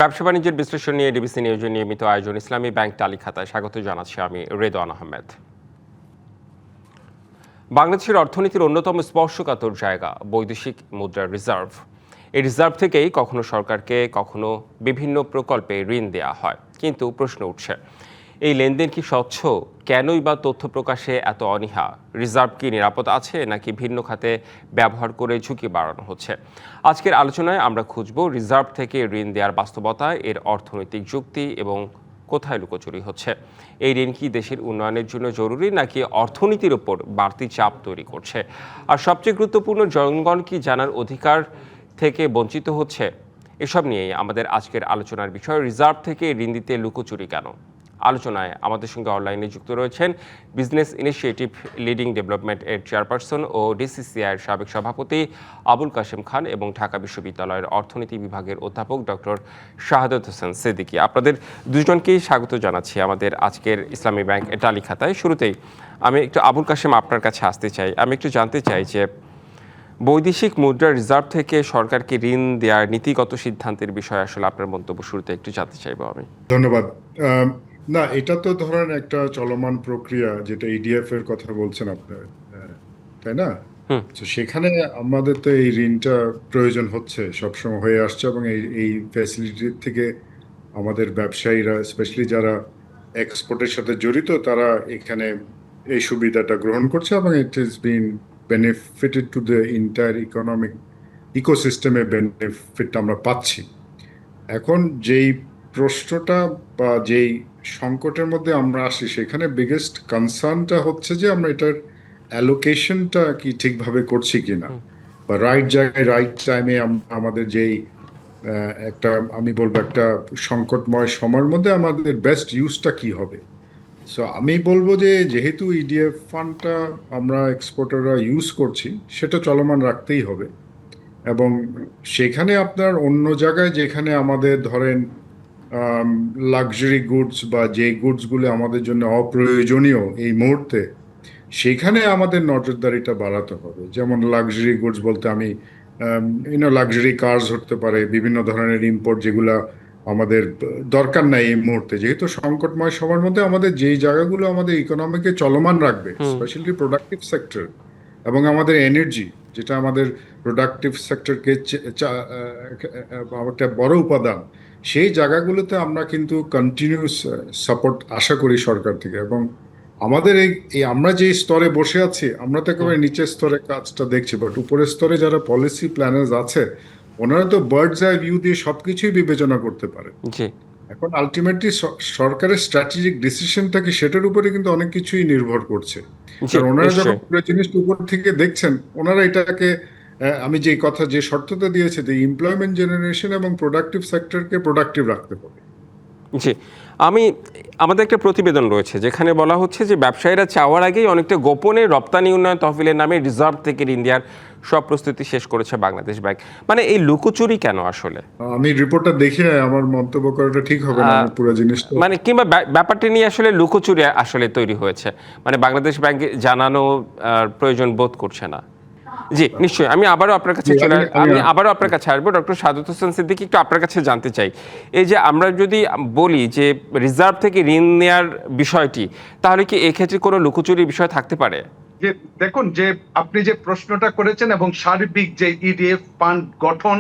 ব্যবসা বাণিজ্যের বিশ্লেষণ নিয়ে ডিবিসি নিউজের নিয়মিত আয়োজন ইসলামী ব্যাংক টালি খাতায় স্বাগত জানাচ্ছি আমি রেদওয়ান আহমেদ। বাংলাদেশের অর্থনীতির অন্যতম স্পর্শকাতর জায়গা বৈদেশিক মুদ্রার রিজার্ভ। এই রিজার্ভ থেকেই কখনো সরকারকে কখনো বিভিন্ন প্রকল্পে ঋণ দেওয়া হয়, কিন্তু প্রশ্ন উঠছে এই লেনদেন কি স্বচ্ছ? কেনই বা তথ্য প্রকাশে এত অনীহা? রিজার্ভ কি নিরাপদ আছে নাকি ভিন্ন খাতে ব্যবহার করে ঝুঁকি বাড়ানো হচ্ছে? আজকের আলোচনায় আমরা খুঁজব রিজার্ভ থেকে ঋণ দেওয়ার বাস্তবতা, এর অর্থনৈতিক যুক্তি এবং কোথায় লুকোচুরি হচ্ছে। এই ঋণ কি দেশের উন্নয়নের জন্য জরুরি নাকি অর্থনীতির উপর বাড়তি চাপ তৈরি করছে? আর সবচেয়ে গুরুত্বপূর্ণ, জনগণ কি জানার অধিকার থেকে বঞ্চিত হচ্ছে? এসব নিয়েই আমাদের আজকের আলোচনার বিষয়, রিজার্ভ থেকে ঋণ দিতে লুকোচুরি কেন। আলোচনায় আমাদের সঙ্গে অনলাইনে যুক্ত রয়েছেন বিজনেস ইনিশিয়েটিভ লিডিং ডেভেলপমেন্ট এর চেয়ারপারসন ও ডিসিসিআইয়ের সাবেক সভাপতি আবুল কাশেম খান এবং ঢাকা বিশ্ববিদ্যালয়ের অর্থনীতি বিভাগের অধ্যাপক ডক্টর শাহাদাত হোসেন সিদ্দিকী। আপনাদের দুজনকেই স্বাগত জানাচ্ছি আমাদের আজকের ইসলামী ব্যাংক টালি খাতায়। শুরুতেই আমি একটু আবুল কাশেম আপনার কাছে আসতে চাই। আমি একটু জানতে চাই যে বৈদেশিক মুদ্রা রিজার্ভ থেকে সরকারকে ঋণ দেওয়ার নীতিগত সিদ্ধান্তের বিষয়ে আসলে আপনার মন্তব্য শুরুতে একটু জানতে চাইবো আমি। ধন্যবাদ। না, এটা তো ধরেন একটা চলমান প্রক্রিয়া, যেটা ইডিএফ এর কথা বলছেন আপনার, তাই না? তো সেখানে আমাদের তো এই ঋণটা প্রয়োজন হচ্ছে, সবসময় হয়ে আসছে, এবং এই ফ্যাসিলিটি থেকে আমাদের ব্যবসায়ীরা, স্পেশালি যারা এক্সপোর্টের সাথে জড়িত, তারা এখানে এই সুবিধাটা গ্রহণ করছে, এবং it is bin benefited to the entire economic ইকোসিস্টেমে বেনিফিট আমরা পাচ্ছি। এখন যেই প্রশ্নটা বা যেই সংকটের মধ্যে আমরা আসি, সেখানে বিগেস্ট কনসার্নটা হচ্ছে যে আমরা এটার অ্যালোকেশনটা কি ঠিকভাবে করছি কিনা, বা রাইট জায়গায় রাইট টাইমে আমাদের যেই একটা, আমি বলবো একটা সংকটময় সময়ের মধ্যে আমাদের বেস্ট ইউজটা কি হবে। সো আমি বলবো যে যেহেতু ইডিএফ ফান্ডটা আমরা এক্সপোর্টাররা ইউজ করছি, সেটা চলমান রাখতেই হবে। এবং সেখানে আপনার অন্য জায়গায় যেখানে আমাদের ধরেন লাক্সারি গুডস বা যে গুডসগুলো আমাদের জন্য অপ্রয়োজনীয় এই মুহূর্তে, সেখানে আমাদের নজরদারিটা বাড়াতে হবে। যেমন লাক্সারি গুডস বলতে আমি লাক্সারি কার্স হতে পারে, বিভিন্ন ধরনের ইম্পোর্ট যেগুলা আমাদের দরকার নাই এই মুহূর্তে, যেহেতু সংকটময় সময়ের মধ্যে আমাদের যেই জায়গাগুলো আমাদের ইকোনমিকে চলমান রাখবে, স্পেশালি প্রোডাক্টিভ সেক্টর এবং আমাদের এনার্জি, যেটা আমাদের প্রোডাক্টিভ সেক্টরকে একটা বড় উপাদান, সেই জায়গাগুলোতে আমরা কিন্তু কন্টিনিউস সাপোর্ট আশা করি সরকার থেকে। এবং আমাদের এই আমরা যে স্তরে বসে আছি, আমরা তো একেবারে নিচের স্তরে কাজটা দেখছি, বাট উপরের স্তরে যারা পলিসি প্ল্যানার্স আছে, ওনারা তো বার্ডস আই ভিউ দিয়ে সবকিছুই বিবেচনা করতে পারে। এখন আলটিমেটলি সরকারের স্ট্র্যাটেজিক ডিসিশনটা কি, সেটার উপরে কিন্তু অনেক কিছুই নির্ভর করছে। কারণ ওনারা যখন পুরো জিনিসটা উপর থেকে দেখছেন, ওনারা এটাকে, আমি যে কথা, যে শর্তটা দিয়েছে যে এমপ্লয়মেন্ট জেনারেশন এবং প্রোডাক্টিভ সেক্টরকে প্রোডাক্টিভ রাখতে হবে। জি, আমাদের একটা প্রতিবেদন রয়েছে যেখানে বলা হচ্ছে যে ব্যবসায়ীরা চাওয়ার আগেই অনেকটা গোপনে রপ্তানি উন্নয়ন তহবিলের নামে রিজার্ভ থেকে ঋণ দেওয়ার সব প্রস্তুতি শেষ করেছে বাংলাদেশ ব্যাংক। মানে এই লুকোচুরি কেন আসলে? আমি রিপোর্টটা দেখে আমার মন্তব্য করাটা ঠিক হবে না, পুরো জিনিসটা মানে কিংবা ব্যাপারটা নিয়ে আসলে লুকোচুরি আসলে তৈরি হয়েছে, মানে বাংলাদেশ ব্যাংক জানানো প্রয়োজন বোধ করছে না। জি নিশ্চয়ই, আমি আবারও আপনার কাছে আসবো। ডক্টর শাহাদাত হোসেন সিদ্দিকী, একটু আপনার কাছে জানতে চাই, এই যে আমরা যদি বলি যে রিজার্ভ থেকে ঋণ নেওয়ার বিষয়টি, তাহলে কি এক্ষেত্রে কোনো লুকোচুরির বিষয় থাকতে পারে? যে দেখুন, যে আপনি যে প্রশ্নটা করেছেন এবং সার্বিক যে ইডিএফ ফান্ড গঠন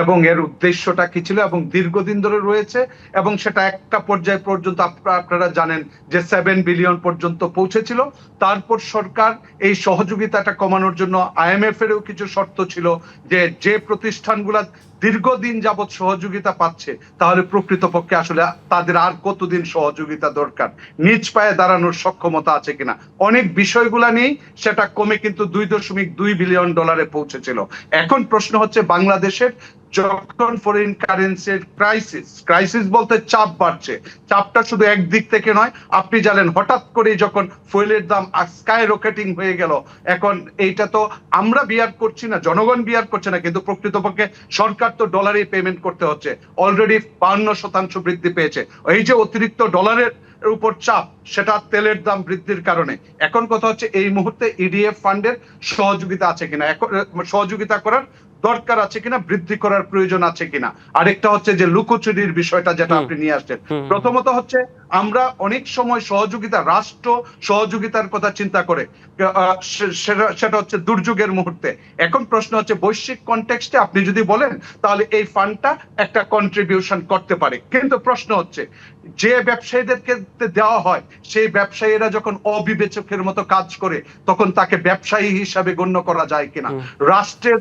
এবং এর উদ্দেশ্যটা কি ছিল এবং দীর্ঘদিন ধরে রয়েছে, এবং সেটা একটা পর্যায় পর্যন্ত আপনারা জানেন যে 7 বিলিয়ন পর্যন্ত পৌঁছেছিল। তারপর সরকার এই সহযোগিতাটা কমানোর জন্য আইএমএফ এরও কিছু শর্ত ছিল, যে যে প্রতিষ্ঠানগুলা দীর্ঘদিন যাবৎ সহযোগিতা পাচ্ছে, তাহলে প্রকৃতপক্ষে আসলে তাদের আর কতদিন সহযোগিতা দরকার, নিজ পায়ে দাঁড়ানোর সক্ষমতা আছে কিনা, অনেক বিষয়গুলা নেই, সেটা কমে কিন্তু 2.2 বিলিয়ন ডলারে পৌঁছেছিল। এখন প্রশ্ন হচ্ছে, বাংলাদেশের যখন ফরেন কারেন্সির ক্রাইসিস বলতে চাপ বাড়ছে, চাপটা শুধু একদিক থেকে নয়, আপনি জানেন হঠাৎ করে যখন ফুয়েলের দাম স্কাই রকেটিং হয়ে গেল, এখন এইটা তো আমরা বিয়ার করছি না, জনগণ বিয়ার করছে না, কিন্তু প্রকৃতপক্ষে সরকার তো ডলারে পেমেন্ট করতে হচ্ছে, অলরেডি 52% বৃদ্ধি পেয়েছে। এই যে অতিরিক্ত ডলারের উপর চাপ, সেটা তেলের দাম বৃদ্ধির কারণে। এখন কথা হচ্ছে এই মুহূর্তে ইডিএফ ফান্ডের সহযোগিতা আছে কিনা, সহযোগিতা করার দরকার আছে কিনা, বৃদ্ধি করার প্রয়োজন আছে কিনা। আরেকটা হচ্ছে যে লুকোচুরির বিষয়টা যেটা আপনি নিয়ে আসছেন। প্রথমত হচ্ছে আমরা অনেক সময় সহযোগিতা, রাষ্ট্র সহযোগিতার কথা চিন্তা করে, সেটা হচ্ছে দুর্যোগের মুহূর্তে। এখন প্রশ্ন হচ্ছে বৈশ্বিক কনটেক্সটে আপনি যদি বলেন তাহলে এই ফান্ডটা একটা কন্ট্রিবিউশন করতে পারে, কিন্তু প্রশ্ন হচ্ছে যে ব্যবসায়ীদেরকে দেওয়া হয় সেই ব্যবসায়ীরা যখন অবিবেচকের মতো কাজ করে তখন তাকে ব্যবসায়ী হিসাবে গণ্য করা যায় কিনা। রাষ্ট্রের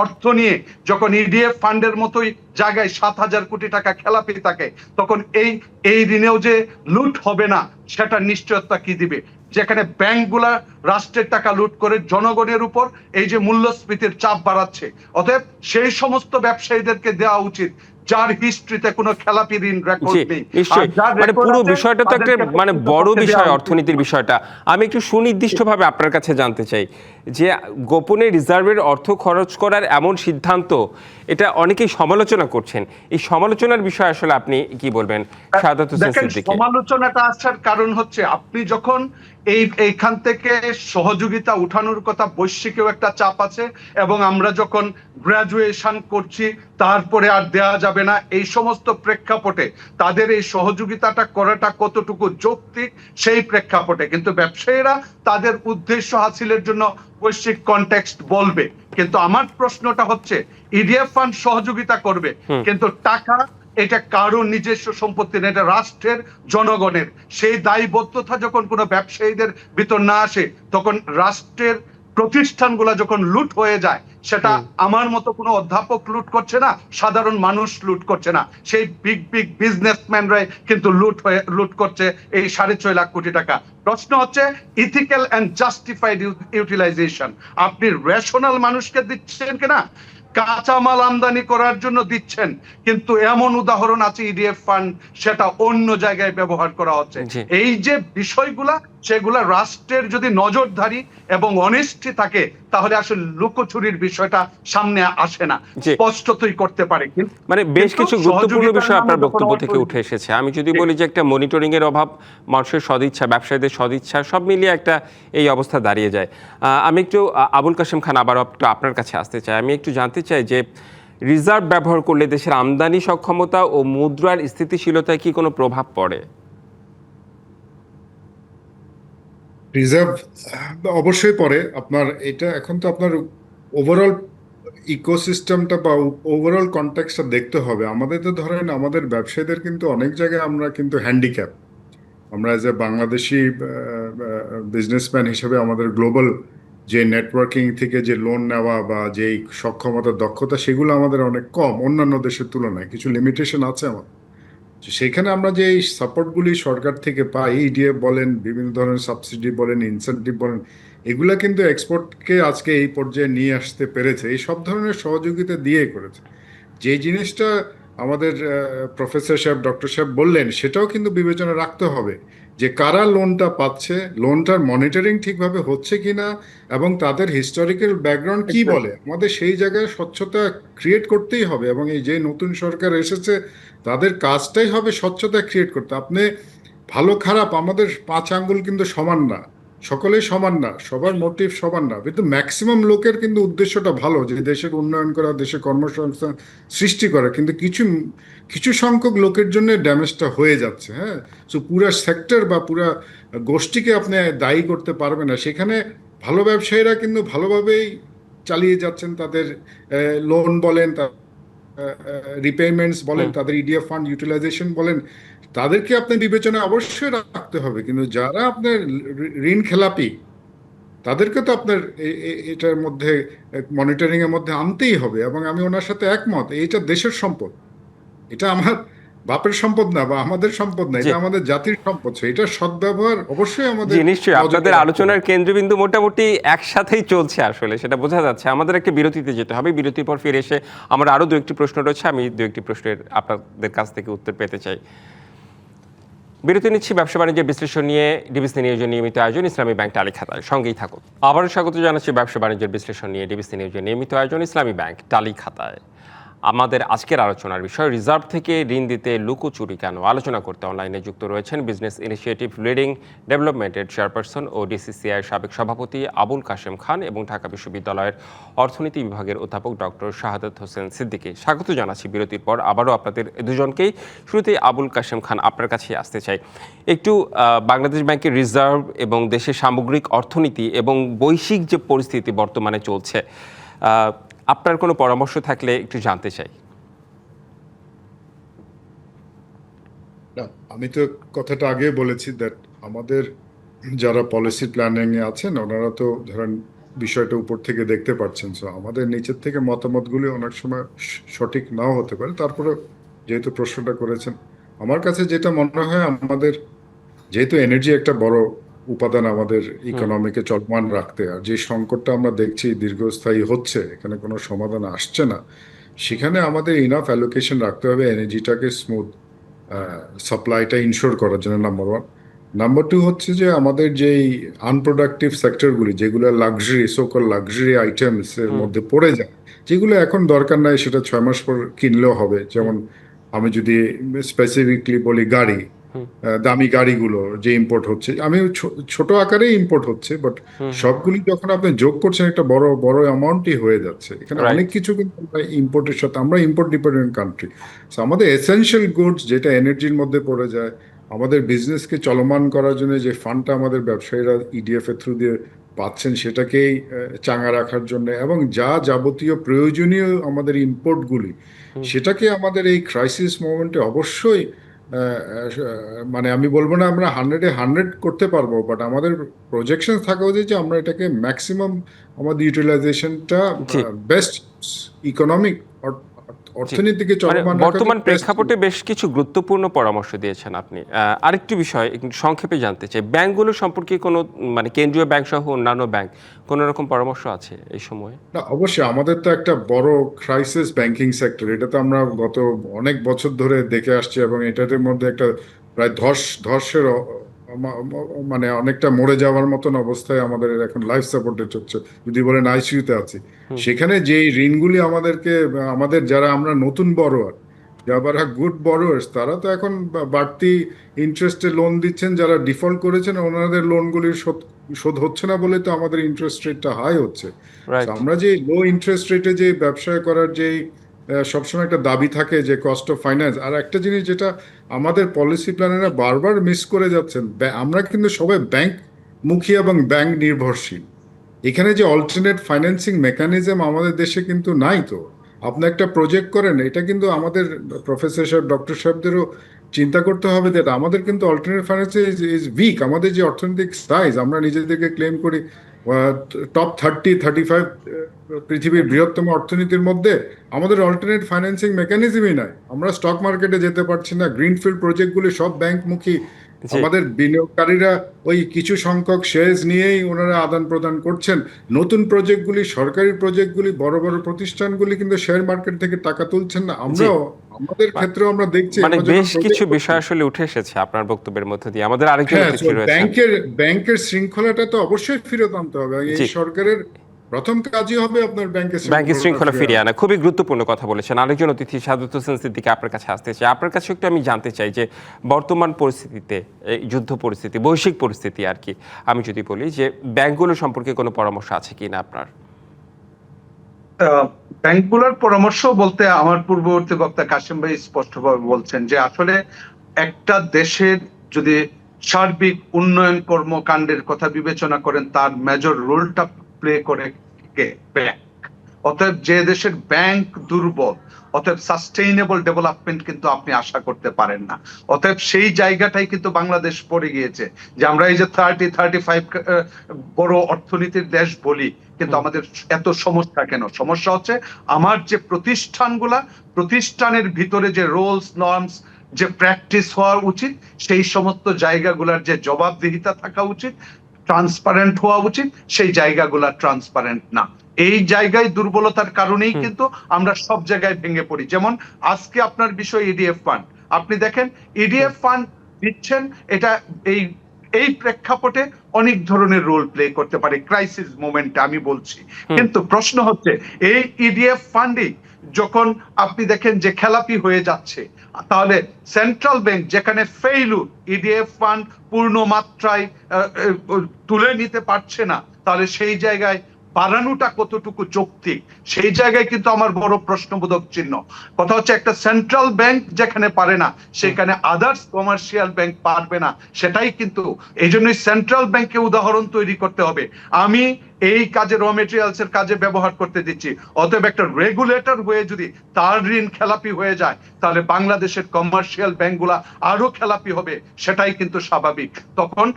অর্থ নিয়ে যখন ইডিএফ ফান্ডের মতোই জায়গায় 7,000 কোটি টাকা খেলাপি থাকে, তখন এই ঋণেও যে লুট হবে না সেটা নিশ্চয়তা কি দিবে? যেখানে ব্যাংকগুলা রাষ্ট্রের টাকা লুট করে জনগণের উপর এই যে মূল্যস্ফীতির চাপ বাড়াচ্ছে। অতএব সেই সমস্ত ব্যবসায়ীদেরকে দেওয়া উচিত যার হিস্ট্রিতে কোনো খেলাপি ঋণ রেকর্ড নেই। নিশ্চয়ই, মানে পুরো বিষয়টা তো একটা মানে বড় বিষয়, অর্থনীতির বিষয়টা। আমি একটু সুনির্দিষ্টভাবে আপনার কাছে জানতে চাই যে গোপনে রিজার্ভের অর্থ খরচ করার এমন সিদ্ধান্ত, এটা অনেকেই সমালোচনা করছেন। এই সমালোচনার বিষয়ে আসলে আপনি কি বলবেন শাহাদাত হোসেন সিদ্দিকী? সমালোচনাটা আসার কারণ হচ্ছে আপনি যখন এইখান থেকে সহযোগিতা উঠানোর কথা, বৈশ্বিকেও একটা চাপ আছে, এবং আমরা যখন গ্রাজুয়েশন করছি তারপরে আর দেয়া যাবে না, এই সমস্ত প্রেক্ষাপটে তাদের এই সহযোগিতাটা করাটা কতটুকু যৌক্তিক সেই প্রেক্ষাপটে। কিন্তু ব্যবসায়ীরা তাদের উদ্দেশ্য হাসিলের জন্য বৈশ্বিক কনটেক্সট বলবে। কিন্তু আমার প্রশ্নটা হচ্ছে ইডিএফ ফান্ড সহযোগিতা করবে, কিন্তু টাকা এটা কারো নিজস্ব সম্পত্তি না, এটা রাষ্ট্রের, জনগণের। সেই দায়বদ্ধতা যখন কোনো ব্যবসায়ীদের ভিতর না আসে, তখন রাষ্ট্রের প্রতিষ্ঠানগুলো যখন লুট হয়ে যায়, সেটা আমার মতো কোনো অধ্যাপক লুট করছে না, সাধারণ মানুষ লুট করছে না, সেই বিগ বিগ বিজনেসম্যানরাই কিন্তু লুট করছে এই 6.5 লাখ কোটি টাকা। প্রশ্ন হচ্ছে ইথিক্যাল এন্ড জাস্টিফাইড ইউটিলাইজেশন। আপনি রেশনাল মানুষকে দিচ্ছেন কিনা, কাঁচামাল আমদানি করার জন্য দিচ্ছেন, কিন্তু এমন উদাহরণ আছে ইডিএফ ফান্ড সেটা অন্য জায়গায় ব্যবহার করা হচ্ছে। এই যে বিষয়গুলা, সেগুলা রাষ্ট্রের যদি নজরদারি এবং অনেস্টি থাকে তাহলে আসলে লুকোচুরির বিষয়টা সামনে আসে না, স্পষ্টতই করতে পারে। মানে বেশ কিছু গুরুত্বপূর্ণ বিষয় আপনার বক্তব্য থেকে উঠে এসেছে। আমি যদি বলি যে একটা মনিটরিং এর অভাব, মানুষের সদিচ্ছা, ব্যবসায়ীদের সদিচ্ছা, সব মিলিয়ে একটা এই অবস্থা দাঁড়িয়ে যায়। আমি একটু আবুল কাশেম খান আবার একটু আপনার কাছে আসতে চাই। আমি একটু জানতে চাই যে রিজার্ভ ব্যবহার করলে দেশের আমদানি সক্ষমতা ও মুদ্রার স্থিতিশীলতায় কি কোনো প্রভাব পড়ে? রিজার্ভ অবশ্যই পড়ে। আপনার এটা এখন তো আপনার ওভারঅল ইকোসিস্টেমটা বা ওভারঅল কনটেক্সটটা দেখতে হবে। আমাদের তো ধরেন আমাদের ব্যবসায়ীদের কিন্তু অনেক জায়গায় আমরা কিন্তু হ্যান্ডিক্যাপ, আমরা এজ এ বাংলাদেশি বিজনেসম্যান হিসেবে আমাদের গ্লোবাল যে নেটওয়ার্কিং থেকে যে লোন নেওয়া বা যেই সক্ষমতা, দক্ষতা, সেগুলো আমাদের অনেক কম অন্যান্য দেশের তুলনায়। কিছু লিমিটেশন আছে আমাদের। সেখানে আমরা যে এই সাপোর্টগুলি সরকার থেকে পাই, ইডিএফ বলেন, বিভিন্ন ধরনের সাবসিডি বলেন, ইনসেন্টিভ বলেন, এগুলা কিন্তু এক্সপোর্টকে আজকে এই পর্যায়ে নিয়ে আসতে পেরেছে। এই সব ধরনের সহযোগিতা দিয়ে করেছে। যে জিনিসটা আমাদের প্রফেসর সাহেব, ডক্টর সাহেব বললেন, সেটাও কিন্তু বিবেচনা রাখতে হবে যে কারা লোনটা পাচ্ছে, লোনটার মনিটরিং ঠিকভাবে হচ্ছে কিনা, এবং তাদের হিস্টোরিক্যাল ব্যাকগ্রাউন্ড কি বলে। আমাদের সেই জায়গায় স্বচ্ছতা ক্রিয়েট করতেই হবে, এবং এই যে নতুন সরকার এসেছে তাদের কাজটাই হবে স্বচ্ছতা ক্রিয়েট করতে। আপনি ভালো খারাপ, আমাদের 5 আঙ্গুল কিন্তু সমান না, সকলেই সমান না, সবার মোটিভ সমান না, কিন্তু ম্যাক্সিমাম লোকের কিন্তু উদ্দেশ্যটা ভালো, যে দেশের উন্নয়ন করা, দেশে কর্মসংস্থান সৃষ্টি করা, কিন্তু কিছু সংখ্যক লোকের জন্য ড্যামেজটা হয়ে যাচ্ছে। হ্যাঁ, সো পুরা সেক্টর বা পুরা গোষ্ঠীকে আপনি দায়ী করতে পারবেন না। সেখানে ভালো ব্যবসায়ীরা কিন্তু ভালোভাবেই চালিয়ে যাচ্ছেন তাদের লোন বলেন, রিপেমেন্টস বলেন, তাদের ইডিএফ ফান্ড ইউটিলাইজেশন বলেন, তাদেরকে আপনি বিবেচনা অবশ্যই রাখতে হবে। কিন্তু যারা আপনার ঋণ খেলাপি, তাদেরকে তো আপনার এটার মধ্যে মনিটরিং এর মধ্যে আনতেই হবে। এবং আমি ওনার সাথে একমত, এটা দেশের সম্পদ, এটা আমার বাপের সম্পদ না বা আমাদের সম্পদ না, এটা আমাদের জাতির সম্পদ। এটা সদ্ব্যবহার অবশ্যই আমাদের। নিশ্চয়ই আপনাদের আলোচনার কেন্দ্রবিন্দু মোটামুটি একসাথেই চলছে, আসলে সেটা বোঝা যাচ্ছে। আমাদের একটা বিরতিতে যেতে হবে, বিরতির পর ফিরে এসে আমার আরো 2-1টি প্রশ্ন রয়েছে, আমি 2-1টি প্রশ্নের আপনাদের কাছ থেকে উত্তর পেতে চাই। বিরতি নিচ্ছি। ব্যবসা বাণিজ্যের বিশ্লেষণ নিয়ে ডিবিসি নিউজের নিয়মিত আয়োজন ইসলামী ব্যাংক টালি খাতায়, সঙ্গেই থাকুন। আবারও স্বাগত জানাচ্ছি ব্যবসা বাণিজ্যের বিশ্লেষণ নিয়ে ডিবিসি নিউজের নিয়মিত আয়োজন ইসলামী ব্যাংক টালি খাতায়। আমাদের আজকের আলোচনার বিষয় রিজার্ভ থেকে ঋণ দিতে লুকোচুরি কেন। আলোচনা করতে অনলাইনে যুক্ত রয়েছেন বিজনেস ইনিশিয়েটিভ লিডিং ডেভেলপমেন্টের চেয়ারপারসন ও ডিসিসিআই সাবেক সভাপতি আবুল কাশেম খান এবং ঢাকা বিশ্ববিদ্যালয়ের অর্থনীতি বিভাগের অধ্যাপক ডক্টর শাহাদাত হোসেন সিদ্দিকী। স্বাগত জানাচ্ছি বিরতির পর আবারও আপনাদের দুজনকেই। শুরুতেই আবুল কাশেম খান, আপনার কাছেই আসতে চাই। একটু বাংলাদেশ ব্যাংকের রিজার্ভ এবং দেশের সামগ্রিক অর্থনীতি এবং বৈশ্বিক যে পরিস্থিতি বর্তমানে চলছে, আপনার কোনো পরামর্শ থাকলে একটু জানতে চাই। না, আমি তো কথাটা আগে বলেছি দ্যাট আমাদের যারা পলিসি প্ল্যানিং এ আছেন ওনারা তো ধরেন বিষয়টা উপর থেকে দেখতে পাচ্ছেন, সো আমাদের নিচের থেকে মতামতগুলি অনেক সময় সঠিক নাও হতে পারে। তারপরে যেহেতু প্রশ্নটা করেছেন, আমার কাছে যেটা মনে হয়, আমাদের যেহেতু এনার্জি একটা বড় উপাদান আমাদের ইকোনমিকে চলমান রাখতে, আর যে সংকটটা আমরা দেখছি দীর্ঘস্থায়ী হচ্ছে, এখানে কোনো সমাধান আসছে না, সেখানে আমাদের ইনাফ অ্যালোকেশন রাখতে হবে এনার্জিটাকে স্মুথ সাপ্লাইটা ইনশোর করার জন্য, নাম্বার ওয়ান। নাম্বার টু হচ্ছে যে আমাদের যেই আনপ্রোডাক্টিভ সেক্টরগুলি, যেগুলো লাক্সারি সোকল লাক্সারি আইটেমস এর মধ্যে পড়ে যায়, যেগুলো এখন দরকার নাই, সেটা 6 মাস পর কিনলেও হবে। যেমন আমি যদি স্পেসিফিকলি বলি, গাড়ি, দামি গাড়িগুলো যে ইম্পোর্ট হচ্ছে, আমি ছোট আকারে ইম্পোর্ট হচ্ছে, বাট সবগুলি যখন আপনি যোগ করছেন একটা বড় বড় অ্যামাউন্টই হয়ে যাচ্ছে। এখানে অনেক কিছু কিন্তু ইম্পোর্টের সাথে, আমরা ইম্পোর্ট ডিপেন্ডেন্ট কান্ট্রি, আমাদের এসেনশিয়াল গুডস যেটা এনার্জির মধ্যে পড়ে যায়, আমাদের বিজনেসকে চলমান করার জন্য যে ফান্ডটা আমাদের ব্যবসায়ীরা ইডিএফ এর থ্রু দিয়ে পাচ্ছেন, সেটাকেই চাঙ্গা রাখার জন্য, এবং যা যাবতীয় প্রয়োজনীয় আমাদের ইম্পোর্টগুলি, সেটাকে আমাদের এই ক্রাইসিস মোমেন্টে অবশ্যই মানে আমি বলবো না আমরা 100-100 করতে পারবো, বাট আমাদের প্রজেকশন থাকা উচিত যে আমরা এটাকে ম্যাক্সিমাম আমাদের ইউটিলাইজেশনটা বেস্ট ইকোনমিক অর্থনীতিকে চলমান বর্তমান প্রেক্ষাপটে বেশ কিছু গুরুত্বপূর্ণ পরামর্শ দিয়েছেন আপনি। আরেকটি বিষয় একটু সংক্ষেপে জানতে চাই, ব্যাংকগুলো সম্পর্কে কোনো কেন্দ্রীয় ব্যাংক সহ অন্যান্য ব্যাংক কোনো রকম পরামর্শ আছে এই সময়ে? না, অবশ্যই আমাদের তো একটা বড় ক্রাইসিস ব্যাংকিং সেক্টর, এটা তো আমরা গত অনেক বছর ধরে দেখে আসছি, এবং এটার মধ্যে একটা প্রায় ধসের মানে অনেকটা মরে যাওয়ার মতন অবস্থায় আমাদের এখন লাইফ সাপোর্টে চলছে, যদি বলেন আইসিইউতে আছে। সেখানে যে ঋণগুলি আমাদেরকে, আমাদের যারা আমরা নতুন বড়োয়ার, যারা গুড বড়োয়ার্স, তারা তো এখন বাড়তি ইন্টারেস্টে লোন দিচ্ছেন, যারা ডিফল্ট করেছেন ওনাদের লোনগুলির শোধ হচ্ছে না বলে তো আমাদের ইন্টারেস্ট রেটটা হাই হচ্ছে। আমরা যে লো ইন্টারেস্ট রেটে যে ব্যবসা করার যে সবসময় একটা দাবি থাকে যে কস্ট অফ ফাইন্যান্স, আর একটা জিনিস যেটা আমাদের পলিসি প্ল্যানেরা বারবার মিস করে যাচ্ছেন, আমরা কিন্তু সবাই ব্যাংক মুখী এবং ব্যাংক নির্ভরশীল। এখানে যে অল্টারনেট ফাইন্যান্সিং মেকানিজম আমাদের দেশে কিন্তু নাই। তো আপনি একটা প্রজেক্ট করেন, এটা কিন্তু আমাদের প্রফেসর সাহেব, ডক্টর সাহেবদেরও চিন্তা করতে হবে যে আমাদের কিন্তু অল্টারনেট ফাইন্যান্স ইজ উইক। আমাদের যে অর্থনৈতিক সাইজ, আমরা নিজেদেরকে ক্লেম করি টপ 30-35 পৃথিবীর বৃহত্তম অর্থনীতির মধ্যে, আমাদের অল্টারনেট ফাইন্যান্সিং মেকানিজমই নাই। আমরা স্টক মার্কেটে যেতে পারছি না, গ্রিনফিল্ড প্রজেক্টগুলি সব ব্যাংকমুখী, আমাদের বিনিয়োগকারীরা ওই কিছু সংখ্যক শেয়ার্স নিয়েই ওনারা আদান প্রদান করছেন। নতুন প্রজেক্টগুলি, সরকারি প্রজেক্টগুলি, বড় বড় প্রতিষ্ঠানগুলি কিন্তু শেয়ার মার্কেট থেকে টাকা তুলছেন না। আমরাও আমাদের ক্ষেত্রে আমরা দেখছি বেশ কিছু বিষয় আসলে উঠে এসেছে আপনার বক্তব্যের মধ্যে দিয়ে। আমাদের আরেকজন অতিথি রয়েছেন। ব্যাংকের শৃঙ্খলাটা তো অবশ্যই ফিরত আনতে হবে। এই সরকারের প্রথম কাজই হবে আপনার ব্যাংকের শৃঙ্খলা ফিরিয়ে আনা। খুবই গুরুত্বপূর্ণ কথা বলেছেন। আরেকজন অতিথি শাহাদাত হোসেন সিদ্দিকী, আপনার কাছে আসতে চাই। আপনার কাছে একটু আমি জানতে চাই যে বর্তমান পরিস্থিতিতে, যুদ্ধ পরিস্থিতি, বৈশ্বিক পরিস্থিতি আর কি, আমি যদি বলি যে ব্যাংকগুলো সম্পর্কে কোনো পরামর্শ আছে কিনা আপনার? ব্যাংকগুলোর পরামর্শ বলতে আমার পূর্ববর্তী বক্তা কাশেম ভাই স্পষ্টভাবে বলছেন যে আসলে একটা দেশের যদি সার্বিক উন্নয়ন কর্মকাণ্ডের কথা বিবেচনা করেন, তার মেজর রোলটা প্লে করে ব্যাংক। অতএব যে দেশের ব্যাংক দুর্বল, অতএব সাস্টেইনেবল ডেভেলপমেন্ট কিন্তু আপনি আশা করতে পারেন না। অতএব সেই জায়গাটাই কিন্তু বাংলাদেশ পড়ে গিয়েছে, যে আমরা এই যে 30-35 বড় অর্থনীতির দেশ বলি, কিন্তু আমাদের এত সমস্যা কেন? সমস্যা হচ্ছে আমার যে প্রতিষ্ঠানের ভিতরে যে রোলস নর্মস, যে প্র্যাকটিস হওয়া উচিত, সেই সমস্ত জায়গাগুলোর যে জবাবদিহিতা থাকা উচিত, ট্রান্সপারেন্ট হওয়া উচিত, সেই জায়গাগুলা ট্রান্সপারেন্ট না। এই জায়গায় দুর্বলতার কারণেই কিন্তু আমরা সব জায়গায় ভেঙে পড়ি। যেমন আজকে আপনার বিষয় ইডিএফ ফান্ড, আপনি দেখেন ইডিএফ ফান্ড দিচ্ছেন, এটা এই প্রেক্ষাপটে অনেক ধরনের রোল প্লে করতে পারে ক্রাইসিস মোমেন্টে, আমি বলছি। কিন্তু প্রশ্ন হচ্ছে এই ইডিএফ ফান্ডে যখন আপনি দেখেন যে খেলাপি হয়ে যাচ্ছে, তাহলে সেন্ট্রাল ব্যাংক যেখানে ফেইলুর, ইডিএফ ফান্ড পূর্ণ মাত্রায় তুলে নিতে পারছে না, তাহলে সেই জায়গায় বাড়ানোটা কতটুকু যৌক্তিক, সেই জায়গায় কিন্তু আমার বড় প্রশ্নবোধক চিহ্ন। কথা হচ্ছে একটা সেন্ট্রাল ব্যাংক যেখানে পারে না, সেখানে আদার্স কমার্শিয়াল ব্যাংক পারবে না, সেটাই কিন্তু এই জন্যই সেন্ট্রাল ব্যাংকে উদাহরণ তৈরি করতে হবে। আমি এই কাজে র মেটেরিয়ালস এর কাজে ব্যবহার করতে দিচ্ছি, অতএব একটা রেগুলেটর হয়ে যদি তার ঋণ খেলাপি হয়ে যায়, তাহলে বাংলাদেশের কমার্শিয়াল ব্যাংকগুলা আরো খেলাপি হবে, সেটাই কিন্তু স্বাভাবিক। তখন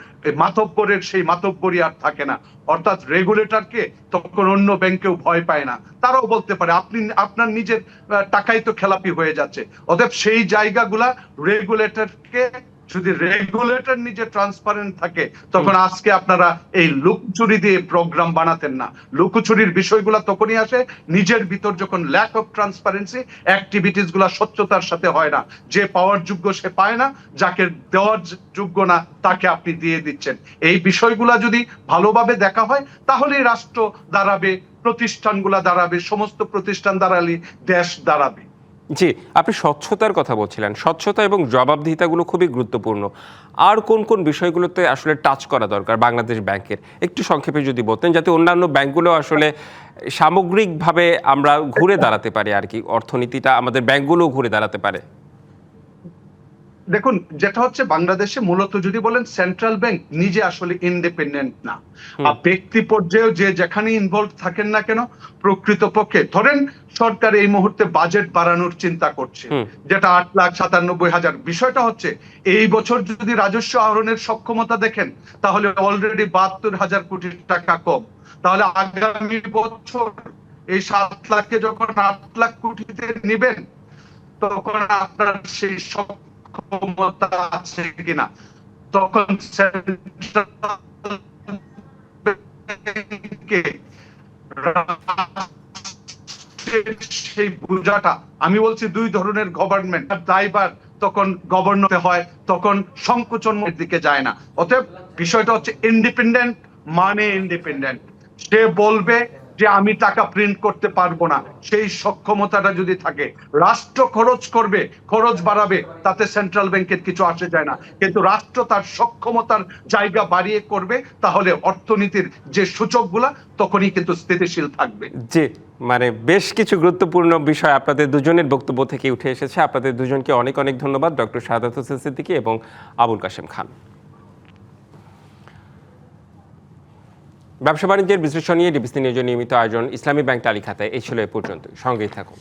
মাতব্বরের সেই মাতব্বরি আর থাকে না, অর্থাৎ রেগুলেটরকে তখন অন্য ব্যাংকেও ভয় পায় না, তারাও বলতে পারে আপনি আপনার নিজের টাকাই তো খেলাপি হয়ে যাচ্ছে। অতএব সেই জায়গাগুলা রেগুলেটরকে, যদি রেগুলেটর নিজে ট্রান্সপারেন্ট থাকে, তখন আজকে আপনারা এই লুকচুরি দিয়ে প্রোগ্রাম বানাতেন না। লুকোচুরির বিষয়গুলো তখনই আসে নিজের ভিতর যখন ল্যাক অফ ট্রান্সপারেন্সি, অ্যাক্টিভিটিস গুলা স্বচ্ছতার সাথে হয় না। যে পাওয়ার যোগ্য সে পায় না, যাকে দেওয়ার যোগ্য না তাকে আপনি দিয়ে দিচ্ছেন। এই বিষয়গুলা যদি ভালোভাবে দেখা হয়, তাহলেই রাষ্ট্র দাঁড়াবে, প্রতিষ্ঠানগুলা দাঁড়াবে, সমস্ত প্রতিষ্ঠান দাঁড়ালে দেশ দাঁড়াবে। জি, আপনি স্বচ্ছতার কথা বলছিলেন। স্বচ্ছতা এবং জবাবদিহিতাগুলো খুবই গুরুত্বপূর্ণ। আর কোন কোন বিষয়গুলোতে আসলে টাচ করা দরকার বাংলাদেশ ব্যাংকের, একটু সংক্ষেপে যদি বলতেন, যাতে অন্যান্য ব্যাংকগুলো আসলে সামগ্রিকভাবে আমরা ঘুরে দাঁড়াতে পারি আর কি, অর্থনীতিটা আমাদের ব্যাংকগুলো ঘুরে দাঁড়াতে পারে। দেখুন, যেটা হচ্ছে বাংলাদেশে মূলত যদি বলেন, সেন্ট্রাল ব্যাংক নিজে আসলে ইন্ডিপেন্ডেন্ট না। ব্যক্তি পর্যায়েও যে যেখানে ইনভলভ থাকেন না কেন, প্রকৃতপক্ষে ধরেন সরকার এই মুহূর্তে বাজেট বাড়ানোর চিন্তা করছে, যেটা 8,97,000। বিষয়টা হচ্ছে এই বছর যদি রাজস্ব আহরণের সক্ষমতা দেখেন, তাহলে অলরেডি 72,000 কোটি টাকা কম। তাহলে আগামী বছর এই 7 লাখকে যখন 8 লাখ কোটিতে নিবেন, তখন আপনার সেই ক্ষমতা আছে কিনা, তখন সেই বোঝাটা, আমি বলছি দুই ধরনের গভর্নমেন্ট দায়ভার তখন গভর্নর হয়, তখন সংকোচনের দিকে যায় না। অতএব বিষয়টা হচ্ছে ইন্ডিপেন্ডেন্ট মানে ইন্ডিপেন্ডেন্ট, সে বলবে যে আমি টাকা প্রিন্ট করতে পারবো না, সেই সক্ষমতাটা যদি থাকে, রাষ্ট্র খরচ করবে, খরচ বাড়াবে, তাতে সেন্ট্রাল ব্যাংকের কিছু আসে যায় না। কিন্তু রাষ্ট্র তার সক্ষমতার জায়গা বাড়িয়ে করবে, তাহলে অর্থনীতির যে সূচকগুলা তখনই কিন্তু স্থিতিশীল থাকবে। জি, মানে বেশ কিছু গুরুত্বপূর্ণ বিষয় আপনাদের দুজনের বক্তব্য থেকে উঠে এসেছে। আপনাদের দুজনকে অনেক অনেক ধন্যবাদ, ডক্টর শাহাদাত হোসেন সিদ্দিকী এবং আবুল কাশেম খান। ব্যবসা বাণিজ্যের বিশ্লেষণ নিয়ে ডিবিসি নিউজের নিয়মিত আয়োজন ইসলামী ব্যাংক তালিকাতে এই ছিল এ পর্যন্ত। সঙ্গেই থাকুন।